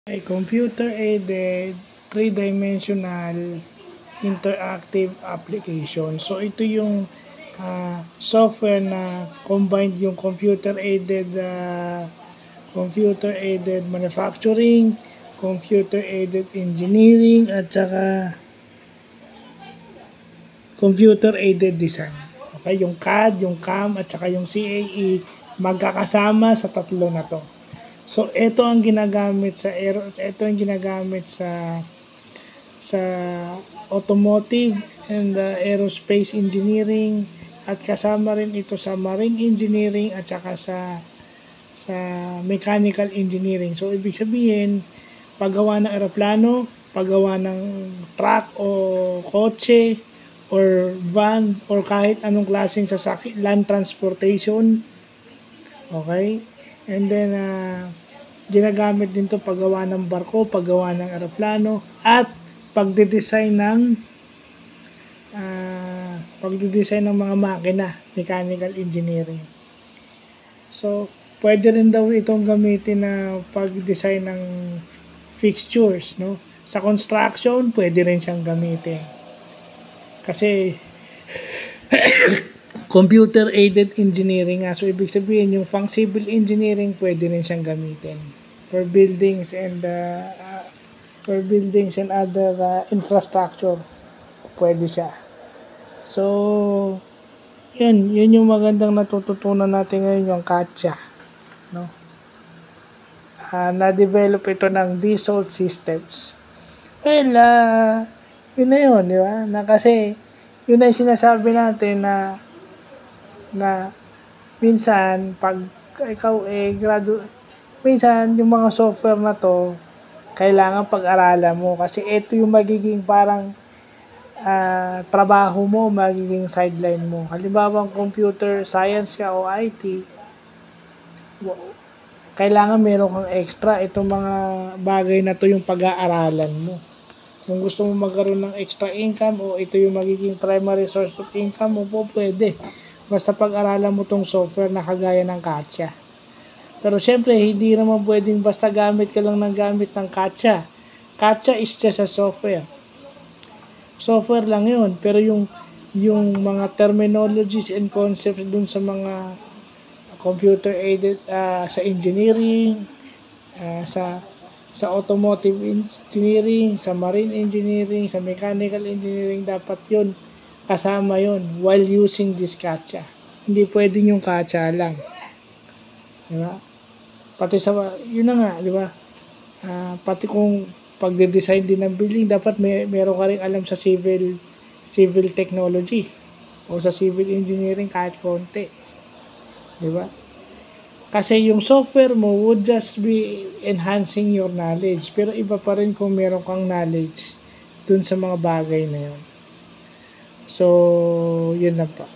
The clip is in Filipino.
Ay computer-aided, three-dimensional, interactive application. So, ito yung software na combined yung computer-aided manufacturing, computer-aided engineering, at saka computer-aided design. Okay, yung CAD, yung CAM, at saka yung CAE, magkakasama sa tatlo na to. So, ito ang ginagamit sa automotive and aerospace engineering, at kasama rin ito sa marine engineering at saka sa mechanical engineering. So, ibig sabihin, paggawa ng eroplano, paggawa ng truck o kotse or van or kahit anong klaseng sasakyan, land transportation. Okay? And then, ginagamit din to paggawa ng barko, paggawa ng eroplano, at pagde-design ng mga makina, mechanical engineering. So, pwede rin daw itong gamitin na pag-design ng fixtures, no? Sa construction, pwede rin siyang gamitin. Kasi, computer-aided engineering nga. So, ibig sabihin, yung pang civil engineering, pwede rin siyang gamitin. For buildings and other infrastructure, pwede siya. So, yun yung magandang natututunan natin ngayon, yung CATSA. No? Na-develop ito ng Dassault Systems. Well, yun na yun, di ba? Na kasi, yun na yung sinasabi natin na minsan, pag ikaw minsan, yung mga software na to, kailangan pag-aralan mo. Kasi ito yung magiging parang trabaho mo, magiging sideline mo. Halimbawa, computer science ka o IT, kailangan meron kang extra. Itong mga bagay na to yung pag-aaralan mo. Kung gusto mo magkaroon ng extra income o ito yung magiging primary source of income mo, po pwede. Basta pag-aralan mo tong software na kagaya ng CATSA. Pero syempre, hindi naman pwedeng basta gamit ka lang ng gamit ng CATSA. CATSA is just a software. Software lang yun. Pero yung mga terminologies and concepts dun sa mga computer-aided, sa engineering, sa automotive engineering, sa marine engineering, sa mechanical engineering, dapat yun, kasama yun while using this CATSA. Hindi pwedeng yung CATSA lang. Diba? Pati yun na nga, diba? Pati kung pagde-design din ng building, dapat meron ka rin alam sa civil technology o sa civil engineering kahit konti. Diba? Kasi yung software mo would just be enhancing your knowledge. Pero iba pa rin kung meron kang knowledge dun sa mga bagay na yun. So, yun na pa.